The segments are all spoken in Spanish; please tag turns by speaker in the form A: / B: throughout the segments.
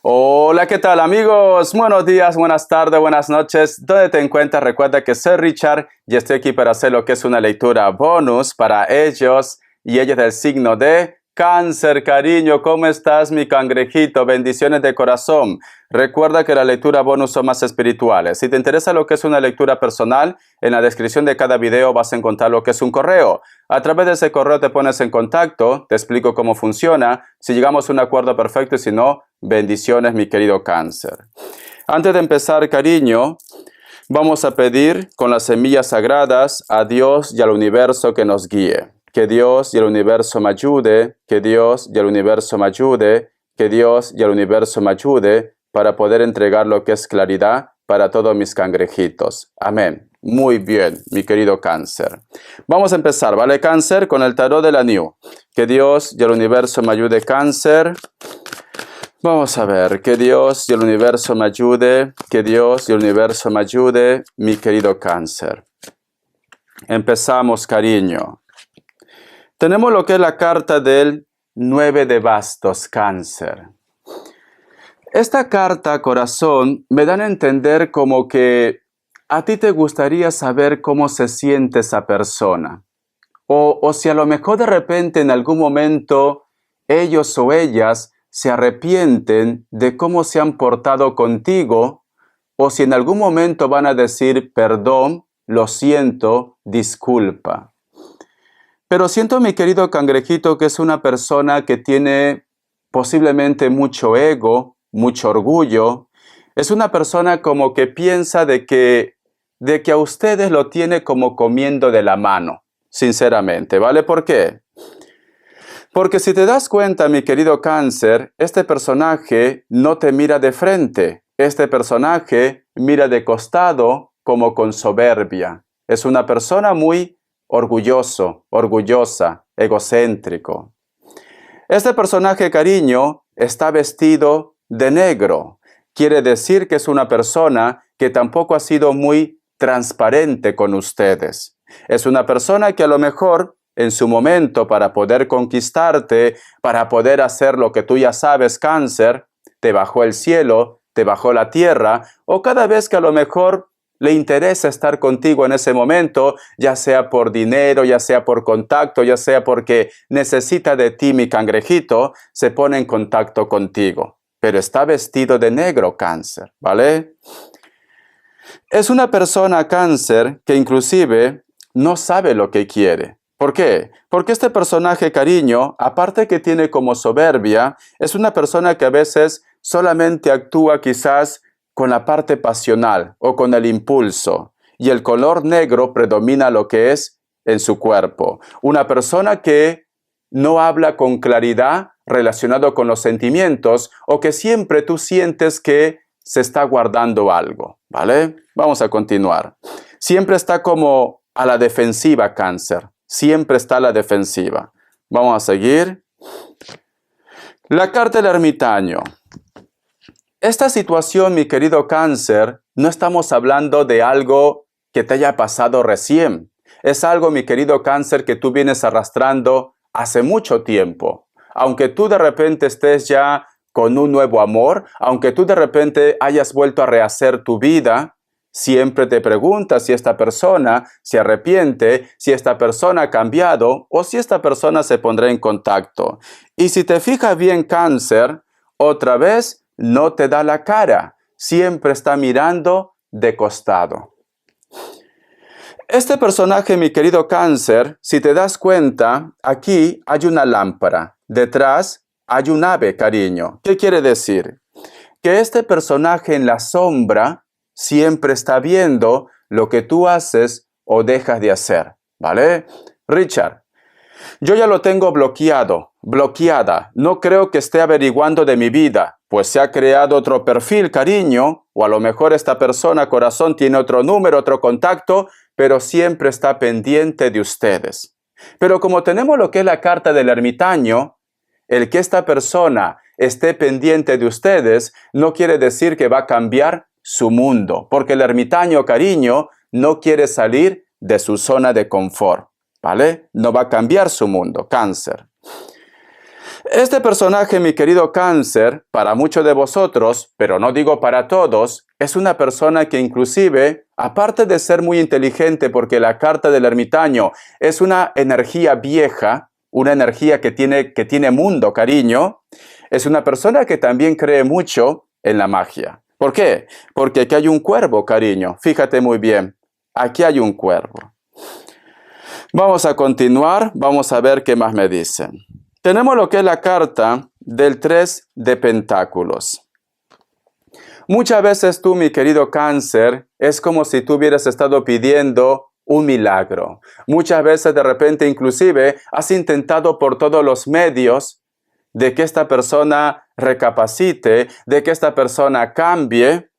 A: Hola, ¿qué tal amigos? Buenos días, buenas tardes, buenas noches. ¿Dónde te encuentras? Recuerda que soy Richard y estoy aquí para hacer lo que es una lectura bonus para ellos y ellas del signo de Cáncer. Cariño, ¿cómo estás, mi cangrejito? Bendiciones de corazón. Recuerda que las lecturas bonus son más espirituales. Si te interesa lo que es una lectura personal, en la descripción de cada video vas a encontrar lo que es un correo. A través de ese correo te pones en contacto, te explico cómo funciona, si llegamos a un acuerdo perfecto y si no, bendiciones, mi querido Cáncer. Antes de empezar, cariño, vamos a pedir con las semillas sagradas a Dios y al universo que nos guíe. Que Dios y el universo me ayude, que Dios y el universo me ayude, que Dios y el universo me ayude para poder entregar lo que es claridad para todos mis cangrejitos. Amén. Muy bien, mi querido Cáncer. Vamos a empezar, ¿vale, Cáncer? Con el tarot de la New. Que Dios y el universo me ayude, Cáncer. Vamos a ver, que Dios y el universo me ayude, que Dios y el universo me ayude, mi querido Cáncer. Empezamos, cariño. Tenemos lo que es la carta del 9 de bastos, Cáncer. Esta carta, corazón, me dan a entender como que a ti te gustaría saber cómo se siente esa persona. O si a lo mejor de repente en algún momento ellos o ellas se arrepienten de cómo se han portado contigo, o si en algún momento van a decir perdón, lo siento, disculpa. Pero siento, mi querido cangrejito, que es una persona que tiene posiblemente mucho ego, mucho orgullo. Es una persona como que piensa de que a ustedes lo tiene como comiendo de la mano, sinceramente, ¿vale? ¿Por qué? Porque si te das cuenta, mi querido Cáncer, este personaje no te mira de frente. Este personaje mira de costado como con soberbia. Es una persona muy orgulloso, orgullosa, egocéntrico. Este personaje, cariño, está vestido de negro. Quiere decir que es una persona que tampoco ha sido muy transparente con ustedes. Es una persona que a lo mejor en su momento para poder conquistarte, para poder hacer lo que tú ya sabes, Cáncer, te bajó el cielo, te bajó la tierra, o cada vez que a lo mejor le interesa estar contigo en ese momento, ya sea por dinero, ya sea por contacto, ya sea porque necesita de ti, mi cangrejito, se pone en contacto contigo. Pero está vestido de negro, Cáncer, ¿vale? Es una persona, Cáncer, que inclusive no sabe lo que quiere. ¿Por qué? Porque este personaje, cariño, aparte que tiene como soberbia, es una persona que a veces solamente actúa quizás con la parte pasional o con el impulso, y el color negro predomina lo que es en su cuerpo. Una persona que no habla con claridad relacionado con los sentimientos o que siempre tú sientes que se está guardando algo, ¿vale? Vamos a continuar. Siempre está como a la defensiva, Cáncer. Siempre está a la defensiva. Vamos a seguir. La carta del ermitaño. Esta situación, mi querido Cáncer, no estamos hablando de algo que te haya pasado recién. Es algo, mi querido Cáncer, que tú vienes arrastrando hace mucho tiempo. Aunque tú de repente estés ya con un nuevo amor, aunque tú de repente hayas vuelto a rehacer tu vida, siempre te preguntas si esta persona se arrepiente, si esta persona ha cambiado o si esta persona se pondrá en contacto. Y si te fijas bien, Cáncer, otra vez no te da la cara, siempre está mirando de costado. Este personaje, mi querido Cáncer, si te das cuenta, aquí hay una lámpara, detrás hay un ave, cariño. ¿Qué quiere decir? Que este personaje en la sombra siempre está viendo lo que tú haces o dejas de hacer, ¿vale? Richard, yo ya lo tengo bloqueado, bloqueada. No creo que esté averiguando de mi vida, pues se ha creado otro perfil, cariño, o a lo mejor esta persona, corazón, tiene otro número, otro contacto, pero siempre está pendiente de ustedes. Pero como tenemos lo que es la carta del ermitaño, el que esta persona esté pendiente de ustedes no quiere decir que va a cambiar su mundo, porque el ermitaño, cariño, no quiere salir de su zona de confort, ¿vale? No va a cambiar su mundo, Cáncer. Este personaje, mi querido Cáncer, para muchos de vosotros, pero no digo para todos, es una persona que inclusive, aparte de ser muy inteligente, porque la carta del ermitaño es una energía vieja, una energía que tiene mundo, cariño, es una persona que también cree mucho en la magia. ¿Por qué? Porque aquí hay un cuervo, cariño. Fíjate muy bien, aquí hay un cuervo. Vamos a continuar, vamos a ver qué más me dicen. Tenemos lo que es la carta del 3 de Pentáculos. Muchas veces tú, mi querido Cáncer, es como si tú hubieras estado pidiendo un milagro. Muchas veces de repente inclusive has intentado por todos los medios de que esta persona recapacite, de que esta persona cambie,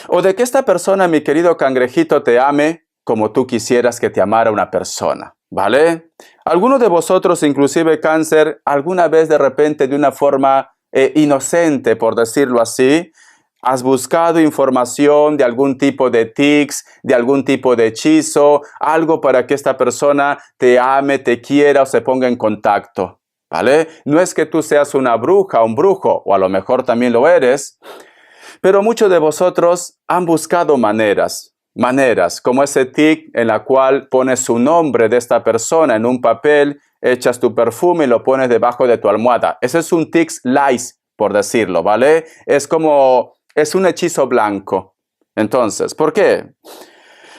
A: o de que esta persona, mi querido cangrejito, te ame como tú quisieras que te amara una persona, ¿vale? Algunos de vosotros, inclusive Cáncer, alguna vez de repente de una forma inocente, por decirlo así, has buscado información de algún tipo de tics, de algún tipo de hechizo, algo para que esta persona te ame, te quiera o se ponga en contacto, ¿vale? No es que tú seas una bruja o un brujo, o a lo mejor también lo eres, pero muchos de vosotros han buscado maneras como ese tic en la cual pones su nombre de esta persona en un papel, echas tu perfume y lo pones debajo de tu almohada. Ese es un tic lice, por decirlo, ¿vale? Es un hechizo blanco. Entonces, ¿por qué?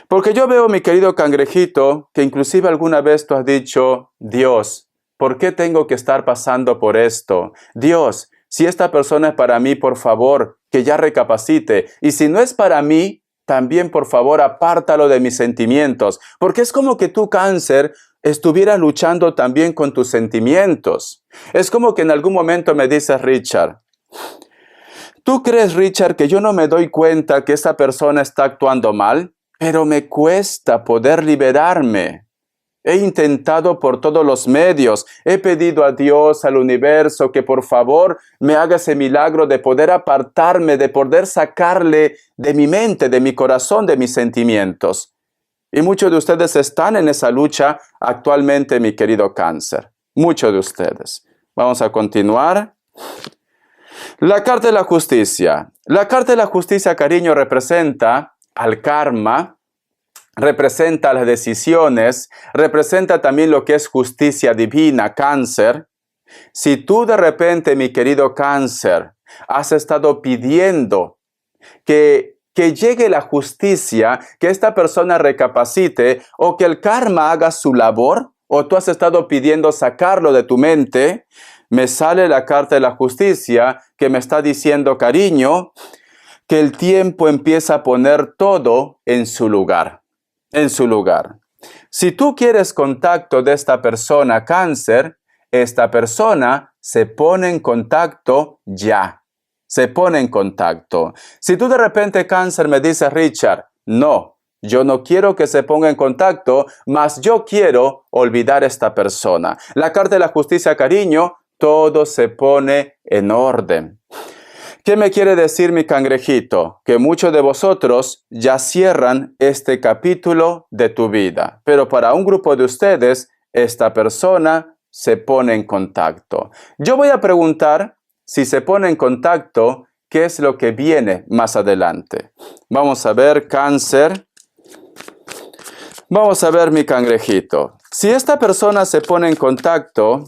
A: Porque yo veo, mi querido cangrejito, que inclusive alguna vez tú has dicho, Dios, ¿por qué tengo que estar pasando por esto? Dios, si esta persona es para mí, por favor, que ya recapacite. Y si no es para mí, también, por favor, apártalo de mis sentimientos. Porque es como que tú, Cáncer, estuvieras luchando también con tus sentimientos. Es como que en algún momento me dices, Richard, ¿tú crees, Richard, que yo no me doy cuenta que esta persona está actuando mal? Pero me cuesta poder liberarme. He intentado por todos los medios, he pedido a Dios, al universo, que por favor me haga ese milagro de poder apartarme, de poder sacarle de mi mente, de mi corazón, de mis sentimientos. Y muchos de ustedes están en esa lucha actualmente, mi querido Cáncer. Muchos de ustedes. Vamos a continuar. La carta de la justicia. La carta de la justicia, cariño, representa al karma, representa las decisiones, representa también lo que es justicia divina, Cáncer. Si tú de repente, mi querido Cáncer, has estado pidiendo que llegue la justicia, que esta persona recapacite o que el karma haga su labor, o tú has estado pidiendo sacarlo de tu mente, me sale la carta de la justicia que me está diciendo, cariño, que el tiempo empieza a poner todo en su lugar. En su lugar. Si tú quieres contacto de esta persona, Cáncer, esta persona se pone en contacto ya. Se pone en contacto. Si tú de repente, Cáncer, me dices, Richard, no, yo no quiero que se ponga en contacto, mas yo quiero olvidar a esta persona. La carta de la justicia, cariño, todo se pone en orden. ¿Qué me quiere decir mi cangrejito? Que muchos de vosotros ya cierran este capítulo de tu vida. Pero para un grupo de ustedes, esta persona se pone en contacto. Yo voy a preguntar, si se pone en contacto, ¿qué es lo que viene más adelante? Vamos a ver, Cáncer. Vamos a ver, mi cangrejito. Si esta persona se pone en contacto,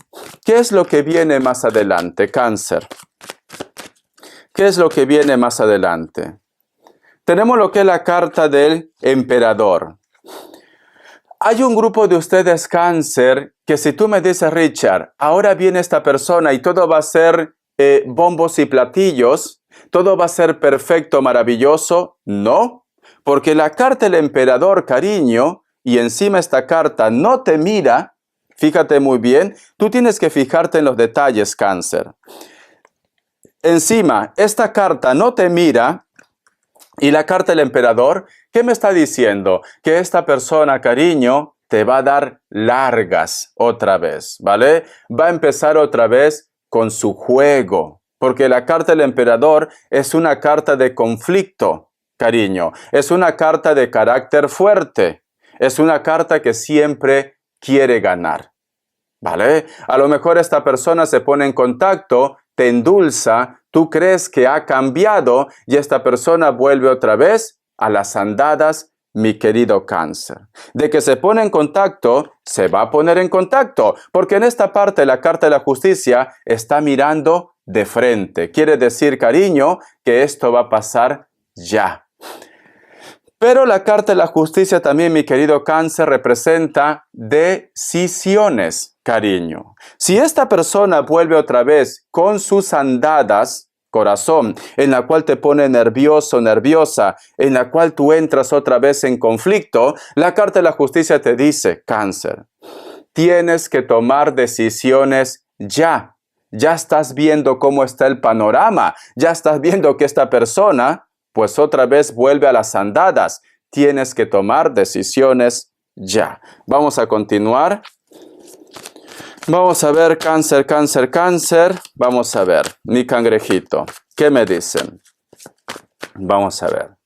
A: ¿qué es lo que viene más adelante, Cáncer? ¿Qué es lo que viene más adelante? Tenemos lo que es la carta del emperador. Hay un grupo de ustedes, Cáncer, que si tú me dices, Richard, ahora viene esta persona y todo va a ser bombos y platillos, todo va a ser perfecto, maravilloso, no. Porque la carta del emperador, cariño, y encima esta carta no te mira, fíjate muy bien, tú tienes que fijarte en los detalles, Cáncer. Encima, esta carta no te mira y la carta del emperador, ¿qué me está diciendo? Que esta persona, cariño, te va a dar largas otra vez, ¿vale? Va a empezar otra vez con su juego, porque la carta del emperador es una carta de conflicto, cariño. Es una carta de carácter fuerte. Es una carta que siempre quiere ganar. ¿vale? A lo mejor esta persona se pone en contacto, te endulza, tú crees que ha cambiado y esta persona vuelve otra vez a las andadas, mi querido Cáncer. De que se pone en contacto, se va a poner en contacto, porque en esta parte la carta de la justicia está mirando de frente. Quiere decir, cariño, que esto va a pasar ya. Pero la carta de la justicia también, mi querido Cáncer, representa decisiones, cariño. Si esta persona vuelve otra vez con sus andadas, corazón, en la cual te pone nervioso, nerviosa, en la cual tú entras otra vez en conflicto, la carta de la justicia te dice, Cáncer, tienes que tomar decisiones ya. Ya estás viendo cómo está el panorama, ya estás viendo que esta persona, pues otra vez vuelve a las andadas. Tienes que tomar decisiones ya. Vamos a continuar. Vamos a ver, Cáncer, Cáncer, Cáncer. Vamos a ver, mi cangrejito. ¿Qué me dicen? Vamos a ver.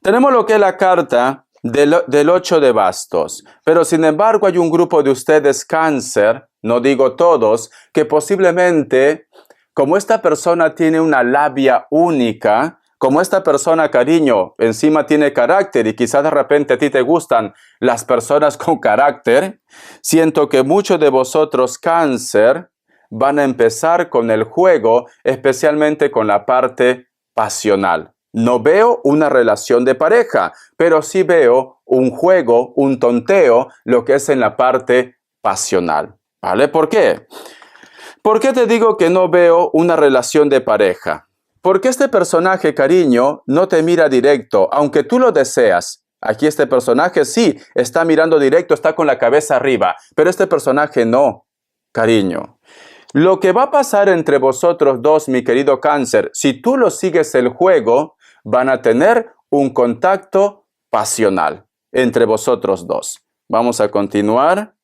A: Tenemos lo que es la carta del 8 de bastos. Pero sin embargo hay un grupo de ustedes, Cáncer, no digo todos, que posiblemente, como esta persona tiene una labia única, como esta persona, cariño, encima tiene carácter y quizás de repente a ti te gustan las personas con carácter, siento que muchos de vosotros, Cáncer, van a empezar con el juego, especialmente con la parte pasional. No veo una relación de pareja, pero sí veo un juego, un tonteo, lo que es en la parte pasional. ¿Vale? ¿Por qué? ¿Por qué te digo que no veo una relación de pareja? Porque este personaje, cariño, no te mira directo, aunque tú lo deseas. Aquí este personaje sí, está mirando directo, está con la cabeza arriba, pero este personaje no, cariño. Lo que va a pasar entre vosotros dos, mi querido Cáncer, si tú lo sigues el juego, van a tener un contacto pasional entre vosotros dos. Vamos a continuar.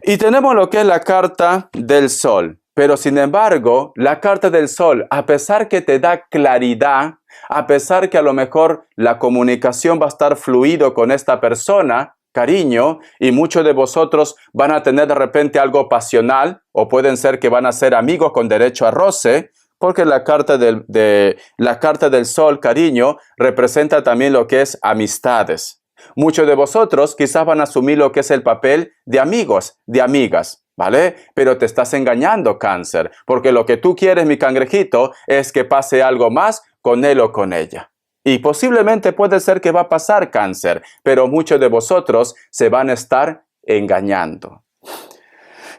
A: Y tenemos lo que es la carta del Sol. Pero sin embargo, la carta del Sol, a pesar que te da claridad, a pesar que a lo mejor la comunicación va a estar fluido con esta persona, cariño, y muchos de vosotros van a tener de repente algo pasional, o pueden ser que van a ser amigos con derecho a roce, porque la carta del Sol, cariño, representa también lo que es amistades. Muchos de vosotros quizás van a asumir lo que es el papel de amigos, de amigas, ¿vale? Pero te estás engañando, Cáncer, porque lo que tú quieres, mi cangrejito, es que pase algo más con él o con ella. Y posiblemente puede ser que va a pasar, Cáncer, pero muchos de vosotros se van a estar engañando.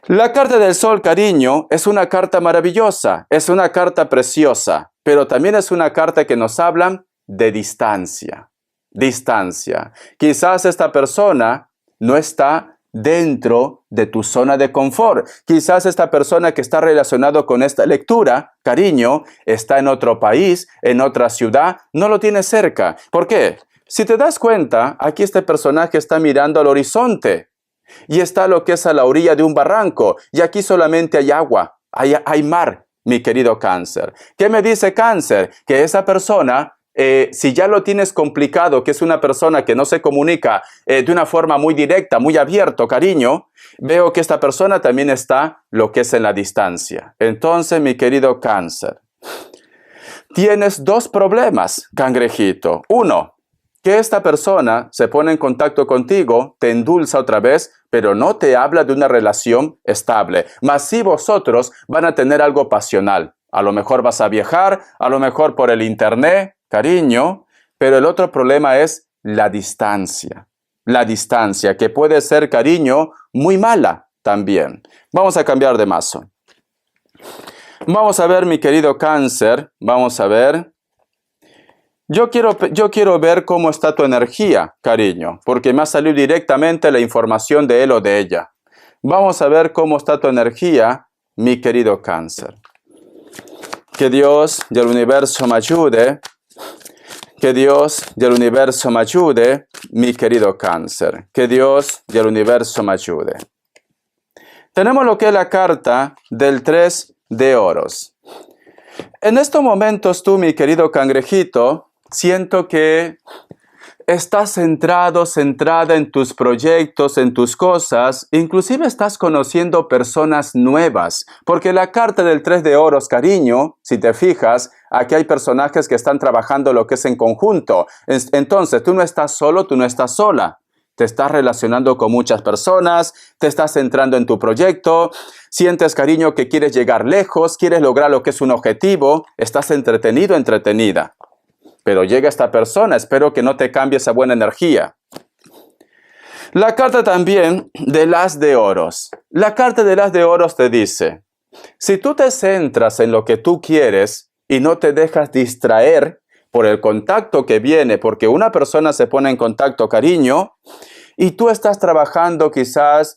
A: La carta del Sol, cariño, es una carta maravillosa, es una carta preciosa, pero también es una carta que nos habla de distancia. Distancia. Quizás esta persona no está dentro de tu zona de confort. Quizás esta persona que está relacionado con esta lectura, cariño, está en otro país, en otra ciudad, no lo tiene cerca. ¿Por qué? Si te das cuenta, aquí este personaje está mirando al horizonte y está lo que es a la orilla de un barranco y aquí solamente hay agua, hay mar, mi querido Cáncer. ¿Qué me dice Cáncer? Que esa persona, si ya lo tienes complicado, que es una persona que no se comunica de una forma muy directa, muy abierto, cariño, veo que esta persona también está lo que es en la distancia. Entonces, mi querido Cáncer, tienes dos problemas, cangrejito. Uno, que esta persona se pone en contacto contigo, te endulza otra vez, pero no te habla de una relación estable. Mas si vosotros van a tener algo pasional. A lo mejor vas a viajar, a lo mejor por el internet, cariño, pero el otro problema es la distancia. La distancia, que puede ser, cariño, muy mala también. Vamos a cambiar de mazo. Vamos a ver, mi querido Cáncer, vamos a ver. Yo quiero ver cómo está tu energía, cariño, porque me ha salido directamente la información de él o de ella. Vamos a ver cómo está tu energía, mi querido Cáncer. Que Dios y el universo me ayude. Que Dios y el universo me ayude, mi querido Cáncer. Que Dios y el universo me ayude. Tenemos lo que es la carta del 3 de oros. En estos momentos tú, mi querido cangrejito, siento que estás centrado, centrada en tus proyectos, en tus cosas, inclusive estás conociendo personas nuevas, porque la carta del 3 de oros, cariño, si te fijas, aquí hay personajes que están trabajando lo que es en conjunto. Entonces, tú no estás solo, tú no estás sola. Te estás relacionando con muchas personas, te estás centrando en tu proyecto, sientes, cariño, que quieres llegar lejos, quieres lograr lo que es un objetivo, estás entretenido, entretenida. Pero llega esta persona, espero que no te cambie esa buena energía. La carta también del as de oros. La carta del as de oros te dice, si tú te centras en lo que tú quieres y no te dejas distraer por el contacto que viene, porque una persona se pone en contacto, cariño, y tú estás trabajando quizás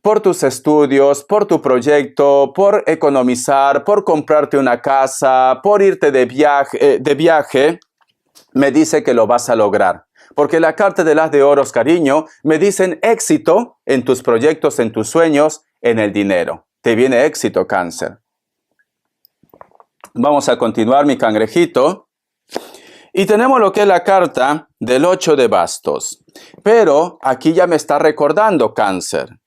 A: por tus estudios, por tu proyecto, por economizar, por comprarte una casa, por irte de viaje, me dice que lo vas a lograr. Porque la carta del as de oros, cariño, me dicen éxito en tus proyectos, en tus sueños, en el dinero. Te viene éxito, Cáncer. Vamos a continuar, mi cangrejito. Y tenemos lo que es la carta del 8 de bastos. Pero aquí ya me está recordando, Cáncer.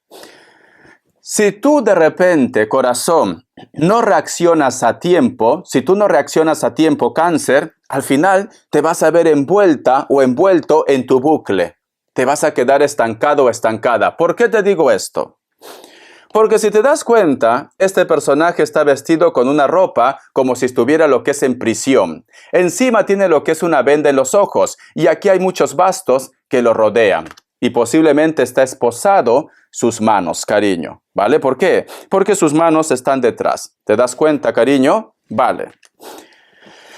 A: Si tú de repente, corazón, no reaccionas a tiempo, si tú no reaccionas a tiempo, Cáncer, al final te vas a ver envuelta o envuelto en tu bucle. Te vas a quedar estancado o estancada. ¿Por qué te digo esto? Porque si te das cuenta, este personaje está vestido con una ropa como si estuviera lo que es en prisión. Encima tiene lo que es una venda en los ojos y aquí hay muchos bastos que lo rodean. Y posiblemente está esposado sus manos, cariño. ¿Vale? ¿Por qué? Porque sus manos están detrás. ¿Te das cuenta, cariño? Vale.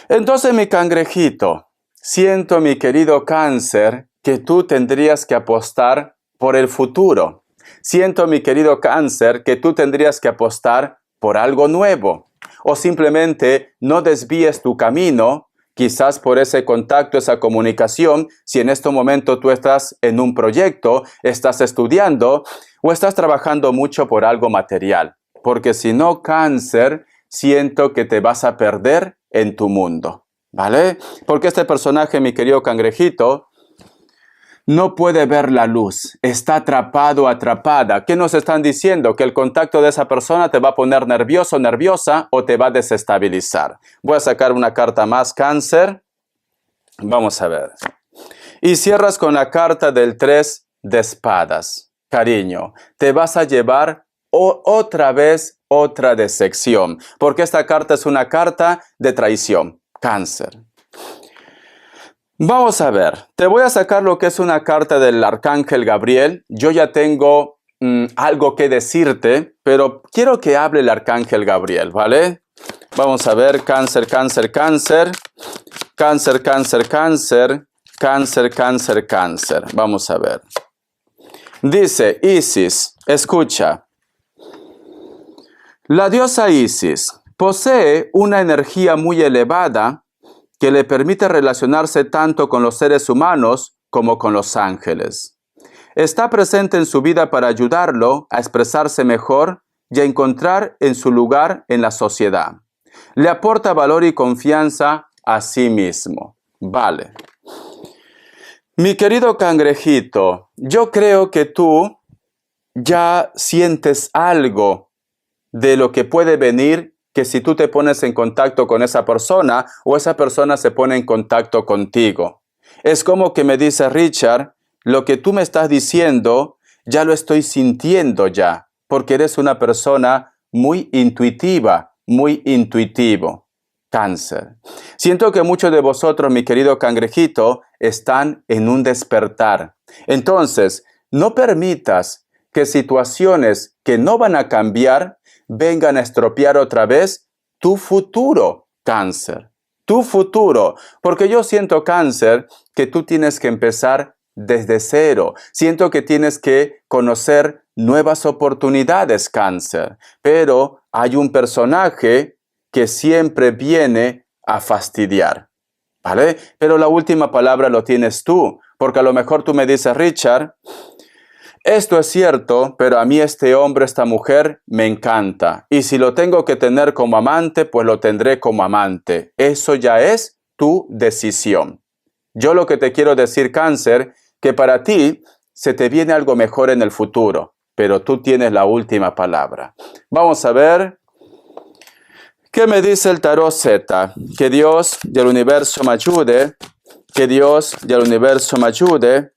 A: Entonces, mi cangrejito, siento, mi querido Cáncer, que tú tendrías que apostar por el futuro. Siento, mi querido Cáncer, que tú tendrías que apostar por algo nuevo. O simplemente no desvíes tu camino, quizás por ese contacto, esa comunicación, si en este momento tú estás en un proyecto, estás estudiando o estás trabajando mucho por algo material. Porque si no, Cáncer, siento que te vas a perder en tu mundo. ¿Vale? Porque este personaje, mi querido cangrejito, no puede ver la luz, está atrapado, atrapada. ¿Qué nos están diciendo? Que el contacto de esa persona te va a poner nervioso, nerviosa o te va a desestabilizar. Voy a sacar una carta más, Cáncer. Vamos a ver. Y cierras con la carta del 3 de espadas. Cariño, te vas a llevar otra vez otra decepción, porque esta carta es una carta de traición, Cáncer. Vamos a ver, te voy a sacar lo que es una carta del Arcángel Gabriel. Yo ya tengo algo que decirte, pero quiero que hable el Arcángel Gabriel, ¿vale? Vamos a ver, Cáncer, Cáncer, Cáncer, Cáncer, Cáncer, Cáncer, Cáncer, Cáncer, Cáncer. Vamos a ver. Dice Isis, escucha. La diosa Isis posee una energía muy elevada que le permite relacionarse tanto con los seres humanos como con los ángeles. Está presente en su vida para ayudarlo a expresarse mejor y a encontrar en su lugar en la sociedad. Le aporta valor y confianza a sí mismo. Vale. Mi querido cangrejito, yo creo que tú ya sientes algo de lo que puede venir, que si tú te pones en contacto con esa persona o esa persona se pone en contacto contigo. Es como que me dice Richard, lo que tú me estás diciendo ya lo estoy sintiendo ya, porque eres una persona muy intuitiva, muy intuitivo. Cáncer. Siento que muchos de vosotros, mi querido cangrejito, están en un despertar. Entonces, no permitas que situaciones que no van a cambiar vengan a estropear otra vez tu futuro, Cáncer. Tu futuro. Porque yo siento, Cáncer, que tú tienes que empezar desde cero. Siento que tienes que conocer nuevas oportunidades, Cáncer. Pero hay un personaje que siempre viene a fastidiar. ¿Vale? Pero la última palabra lo tienes tú. Porque a lo mejor tú me dices, Richard, esto es cierto, pero a mí este hombre, esta mujer, me encanta. Y si lo tengo que tener como amante, pues lo tendré como amante. Eso ya es tu decisión. Yo lo que te quiero decir, Cáncer, que para ti se te viene algo mejor en el futuro, pero tú tienes la última palabra. Vamos a ver qué me dice el tarot Z. Que Dios y el universo me ayude, que Dios y el universo me ayude,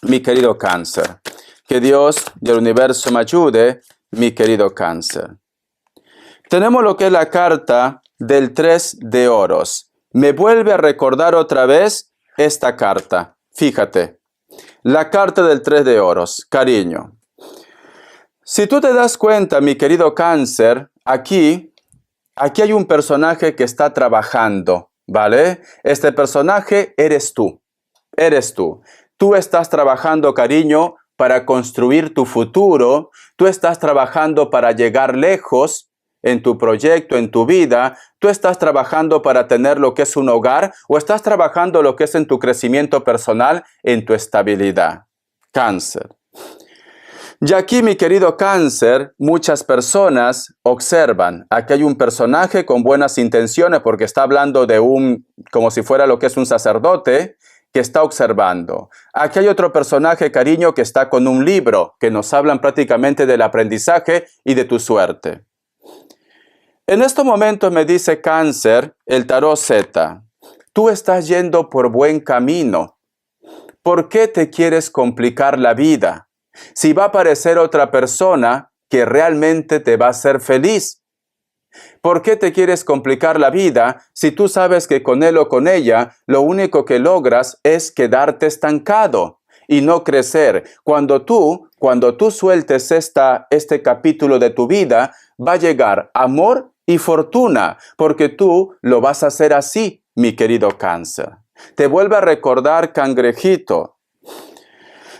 A: mi querido Cáncer. Que Dios y el universo me ayude, mi querido Cáncer. Tenemos lo que es la carta del 3 de oros. Me vuelve a recordar otra vez esta carta. Fíjate, la carta del 3 de oros, cariño. Si tú te das cuenta, mi querido Cáncer, aquí hay un personaje que está trabajando, ¿vale? Este personaje eres tú. Eres tú. Tú estás trabajando, cariño, para construir tu futuro. Tú estás trabajando para llegar lejos en tu proyecto, en tu vida. Tú estás trabajando para tener lo que es un hogar o estás trabajando lo que es en tu crecimiento personal, en tu estabilidad. Cáncer. Y aquí, mi querido Cáncer, muchas personas observan. Aquí hay un personaje con buenas intenciones porque está hablando de como si fuera lo que es un sacerdote que está observando. Aquí hay otro personaje, cariño, que está con un libro que nos hablan prácticamente del aprendizaje y de tu suerte. En estos momentos me dice Cáncer, el tarot Z, tú estás yendo por buen camino. ¿Por qué te quieres complicar la vida? Si va a aparecer otra persona que realmente te va a hacer feliz. ¿Por qué te quieres complicar la vida si tú sabes que con él o con ella lo único que logras es quedarte estancado y no crecer? Cuando tú sueltes este capítulo de tu vida, va a llegar amor y fortuna, porque tú lo vas a hacer así, mi querido Cáncer. Te vuelve a recordar, cangrejito,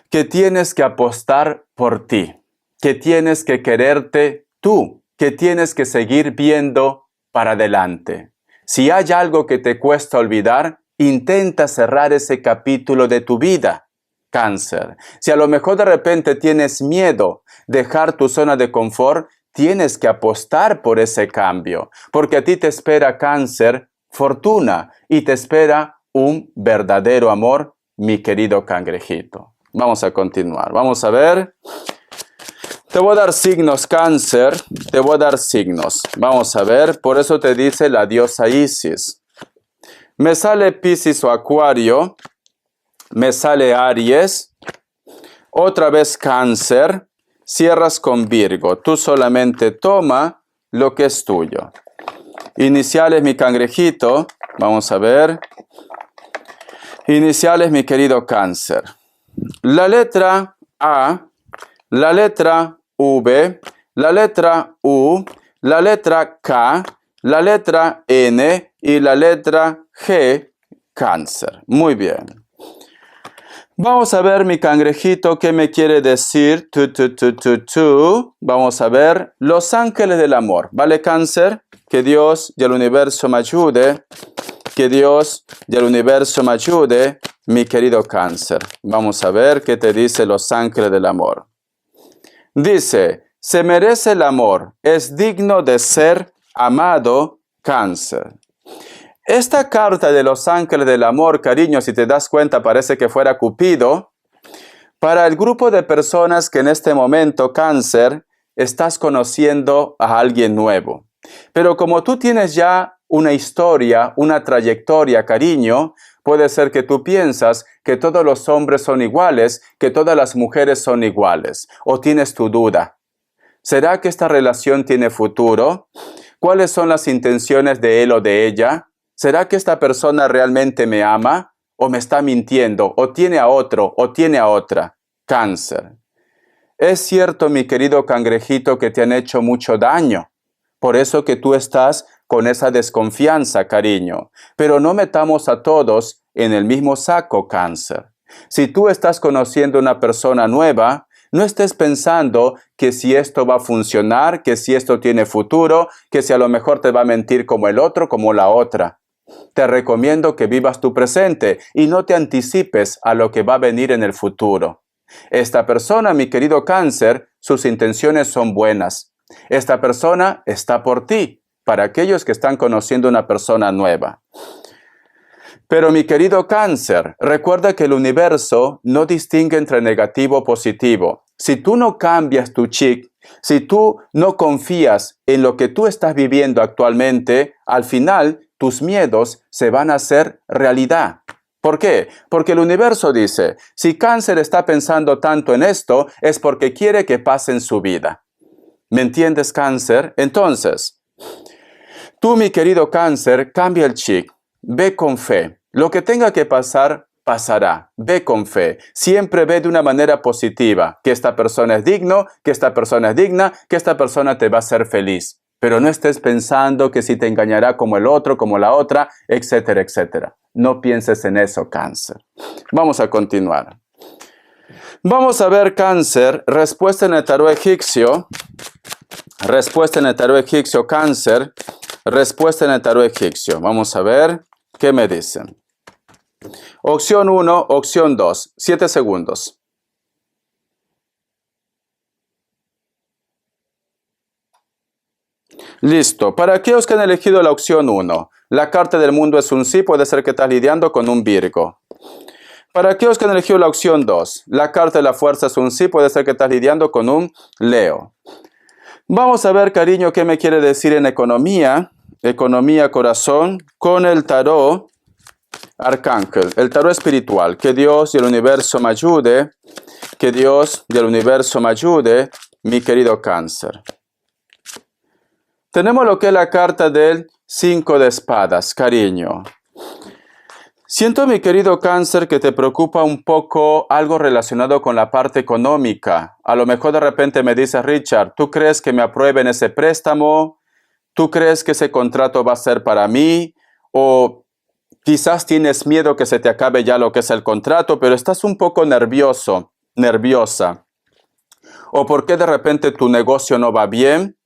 A: que tienes que apostar por ti, que tienes que quererte tú, que tienes que seguir viendo para adelante. Si hay algo que te cuesta olvidar, intenta cerrar ese capítulo de tu vida, Cáncer. Si a lo mejor de repente tienes miedo dejar tu zona de confort, tienes que apostar por ese cambio, porque a ti te espera, Cáncer, fortuna y te espera un verdadero amor, mi querido cangrejito. Vamos a continuar. Vamos a ver. Te voy a dar signos, Cáncer. Te voy a dar signos. Vamos a ver. Por eso te dice la diosa Isis. Me sale Piscis o Acuario. Me sale Aries. Otra vez Cáncer. Cierras con Virgo. Tú solamente toma lo que es tuyo. Iniciales, mi cangrejito. Vamos a ver. Iniciales, mi querido Cáncer. La letra A, la letra V, la letra U, la letra K, la letra N y la letra G, Cáncer. Muy bien. Vamos a ver, mi cangrejito, qué me quiere decir. Vamos a ver los ángeles del amor. ¿Vale, Cáncer? Que Dios y el universo me ayude. Que Dios y el universo me ayude, mi querido Cáncer. Vamos a ver qué te dice los ángeles del amor. Dice, se merece el amor, es digno de ser amado, Cáncer. Esta carta de los ángeles del amor, cariño, si te das cuenta, parece que fuera Cupido. Para el grupo de personas que en este momento, Cáncer, estás conociendo a alguien nuevo. Pero como tú tienes ya una historia, una trayectoria, cariño, puede ser que tú piensas que todos los hombres son iguales, que todas las mujeres son iguales, o tienes tu duda. ¿Será que esta relación tiene futuro? ¿Cuáles son las intenciones de él o de ella? ¿Será que esta persona realmente me ama? ¿O me está mintiendo? ¿O tiene a otro? ¿O tiene a otra? Cáncer. Es cierto, mi querido cangrejito, que te han hecho mucho daño. Por eso que tú estás con esa desconfianza, cariño. Pero no metamos a todos en el mismo saco, Cáncer. Si tú estás conociendo a una persona nueva, no estés pensando que si esto va a funcionar, que si esto tiene futuro, que si a lo mejor te va a mentir como el otro, como la otra. Te recomiendo que vivas tu presente y no te anticipes a lo que va a venir en el futuro. Esta persona, mi querido Cáncer, sus intenciones son buenas. Esta persona está por ti, para aquellos que están conociendo una persona nueva. Pero mi querido Cáncer, recuerda que el universo no distingue entre negativo o positivo. Si tú no cambias tu chip, si tú no confías en lo que tú estás viviendo actualmente, al final tus miedos se van a hacer realidad. ¿Por qué? Porque el universo dice, si Cáncer está pensando tanto en esto, es porque quiere que pase en su vida. ¿Me entiendes, Cáncer? Entonces, tú, mi querido Cáncer, cambia el chip. Ve con fe. Lo que tenga que pasar, pasará. Ve con fe. Siempre ve de una manera positiva. Que esta persona es digno, que esta persona es digna, que esta persona te va a hacer feliz. Pero no estés pensando que si te engañará como el otro, como la otra, etcétera, etcétera. No pienses en eso, Cáncer. Vamos a continuar. Vamos a ver, Cáncer, respuesta en el tarot egipcio. Respuesta en el tarot egipcio, Cáncer. Respuesta en el tarot egipcio. Vamos a ver qué me dicen. Opción 1, opción 2. 7 segundos. Listo. Para aquellos que han elegido la opción 1, la carta del mundo es un sí, puede ser que estás lidiando con un Virgo. Para aquellos que han elegido la opción 2, la carta de la fuerza es un sí, puede ser que estás lidiando con un Leo. Vamos a ver, cariño, qué me quiere decir en economía. Economía, corazón, con el tarot Arcángel, el tarot espiritual. Que Dios y el universo me ayude. Que Dios y el universo me ayude, mi querido Cáncer. Tenemos lo que es la carta del 5 de espadas, cariño. Siento, mi querido Cáncer, que te preocupa un poco algo relacionado con la parte económica. A lo mejor de repente me dices, Richard, ¿tú crees que me aprueben ese préstamo? ¿Tú crees que ese contrato va a ser para mí? O quizás tienes miedo que se te acabe ya lo que es el contrato, pero estás un poco nervioso, nerviosa. ¿O por qué de repente tu negocio no va bien?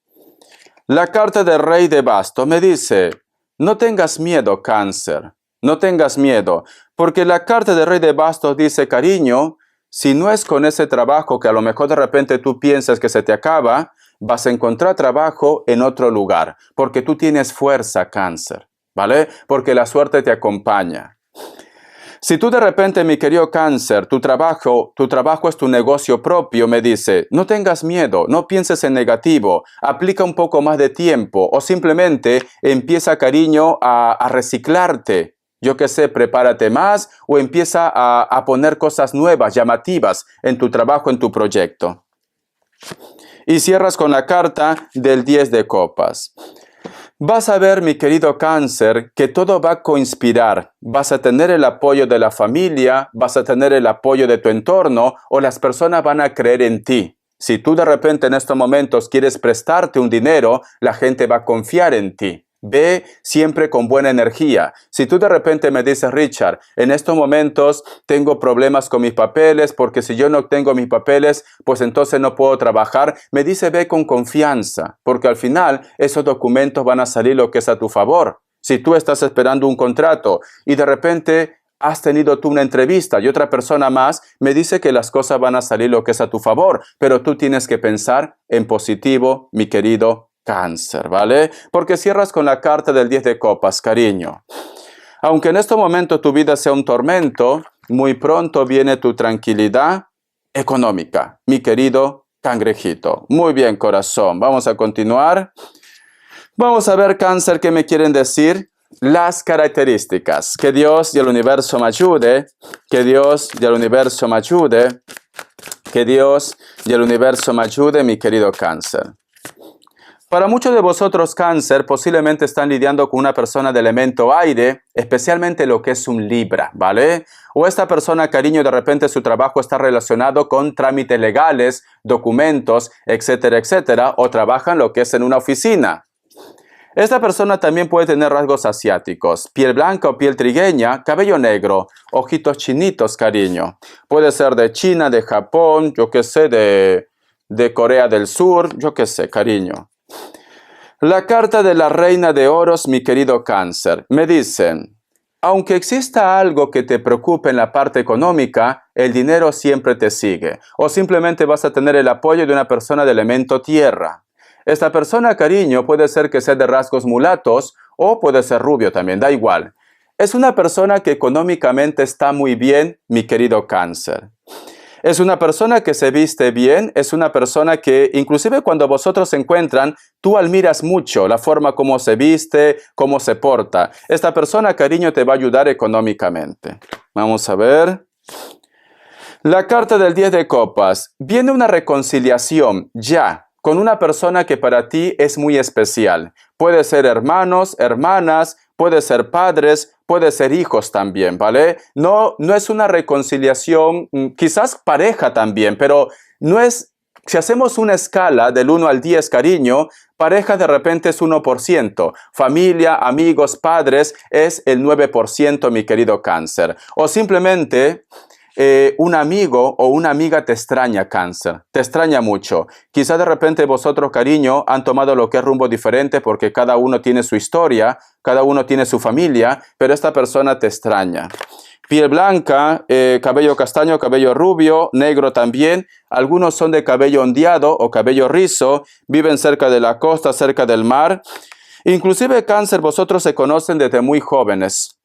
A: La carta del Rey de Bastos me dice, no tengas miedo, Cáncer. No tengas miedo, porque la carta del Rey de Bastos dice, cariño, si no es con ese trabajo que a lo mejor de repente tú piensas que se te acaba, vas a encontrar trabajo en otro lugar, porque tú tienes fuerza, Cáncer, ¿vale? Porque la suerte te acompaña. Si tú de repente, mi querido Cáncer, tu trabajo es tu negocio propio, me dice, no tengas miedo, no pienses en negativo, aplica un poco más de tiempo o simplemente empieza, cariño, a reciclarte. Yo qué sé, prepárate más o empieza a poner cosas nuevas, llamativas en tu trabajo, en tu proyecto. Y cierras con la carta del 10 de copas. Vas a ver, mi querido Cáncer, que todo va a conspirar. Vas a tener el apoyo de la familia, vas a tener el apoyo de tu entorno o las personas van a creer en ti. Si tú de repente en estos momentos quieres prestarte un dinero, la gente va a confiar en ti. Ve siempre con buena energía. Si tú de repente me dices, Richard, en estos momentos tengo problemas con mis papeles, porque si yo no tengo mis papeles, pues entonces no puedo trabajar, me dice, ve con confianza, porque al final esos documentos van a salir lo que es a tu favor. Si tú estás esperando un contrato y de repente has tenido tú una entrevista y otra persona más me dice que las cosas van a salir lo que es a tu favor, pero tú tienes que pensar en positivo, mi querido Cáncer, ¿vale? Porque cierras con la carta del 10 de copas, cariño. Aunque en este momento tu vida sea un tormento, muy pronto viene tu tranquilidad económica, mi querido cangrejito. Muy bien, corazón. Vamos a continuar. Vamos a ver, Cáncer, qué me quieren decir las características. Que Dios y el universo me ayude. Que Dios y el universo me ayude. Que Dios y el universo me ayude, mi querido Cáncer. Para muchos de vosotros, Cáncer, posiblemente están lidiando con una persona de elemento aire, especialmente lo que es un Libra, ¿vale? O esta persona, cariño, de repente su trabajo está relacionado con trámites legales, documentos, etcétera, etcétera, o trabaja en lo que es en una oficina. Esta persona también puede tener rasgos asiáticos, piel blanca o piel trigueña, cabello negro, ojitos chinitos, cariño. Puede ser de China, de Japón, yo qué sé, de Corea del Sur, yo qué sé, cariño. La carta de la Reina de Oros, mi querido Cáncer, me dicen, aunque exista algo que te preocupe en la parte económica, el dinero siempre te sigue, o simplemente vas a tener el apoyo de una persona de elemento tierra. Esta persona, cariño, puede ser que sea de rasgos mulatos, o puede ser rubio también, da igual. Es una persona que económicamente está muy bien, mi querido Cáncer. Es una persona que se viste bien, es una persona que inclusive cuando vosotros se encuentran, tú admiras mucho la forma como se viste, cómo se porta. Esta persona, cariño, te va a ayudar económicamente. Vamos a ver. La carta del 10 de copas. Viene una reconciliación ya con una persona que para ti es muy especial. Puede ser hermanos, hermanas, puede ser padres, puede ser hijos también, ¿vale? No es una reconciliación, quizás pareja también, pero no es, si hacemos una escala del 1 al 10, cariño, pareja de repente es 1%, familia, amigos, padres es el 9%, mi querido Cáncer. O simplemente un amigo o una amiga te extraña, Cáncer, te extraña mucho. Quizá de repente vosotros, cariño, han tomado lo que es rumbo diferente porque cada uno tiene su historia, cada uno tiene su familia, pero esta persona te extraña. Piel blanca, cabello castaño, cabello rubio, negro también. Algunos son de cabello ondeado o cabello rizo, viven cerca de la costa, cerca del mar. Inclusive, Cáncer, vosotros se conocen desde muy jóvenes,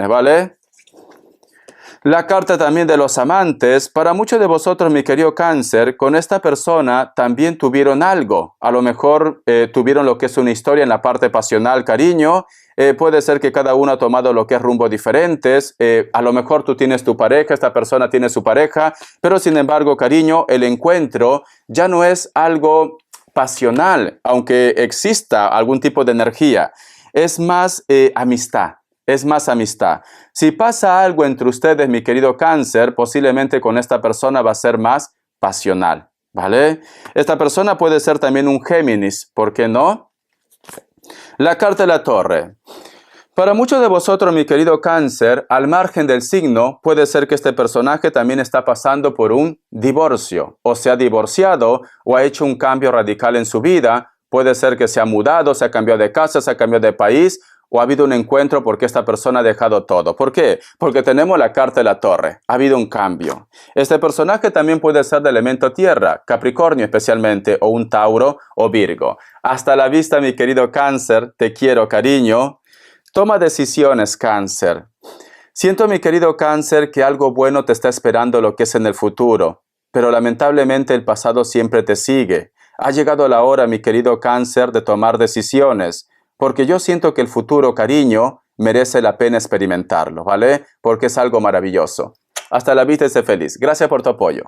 A: ¿vale? La carta también de los amantes. Para muchos de vosotros, mi querido Cáncer, con esta persona también tuvieron algo. A lo mejor tuvieron lo que es una historia en la parte pasional, cariño. Puede ser que cada uno ha tomado lo que es rumbo diferentes. A lo mejor tú tienes tu pareja, esta persona tiene su pareja. Pero sin embargo, cariño, el encuentro ya no es algo pasional, aunque exista algún tipo de energía. Es más amistad. Es más amistad. Si pasa algo entre ustedes, mi querido Cáncer, posiblemente con esta persona va a ser más pasional, ¿vale? Esta persona puede ser también un Géminis, ¿por qué no? La carta de la Torre. Para muchos de vosotros, mi querido Cáncer, al margen del signo, puede ser que este personaje también está pasando por un divorcio, o se ha divorciado, o ha hecho un cambio radical en su vida. Puede ser que se ha mudado, se ha cambiado de casa, se ha cambiado de país, o ha habido un encuentro porque esta persona ha dejado todo. ¿Por qué? Porque tenemos la carta de la Torre. Ha habido un cambio. Este personaje también puede ser de elemento tierra, Capricornio especialmente, o un Tauro o Virgo. Hasta la vista, mi querido Cáncer. Te quiero, cariño. Toma decisiones, Cáncer. Siento, mi querido Cáncer, que algo bueno te está esperando lo que es en el futuro. Pero lamentablemente el pasado siempre te sigue. Ha llegado la hora, mi querido Cáncer, de tomar decisiones. Porque yo siento que el futuro, cariño, merece la pena experimentarlo, ¿vale? Porque es algo maravilloso. Hasta la vista y sé feliz. Gracias por tu apoyo.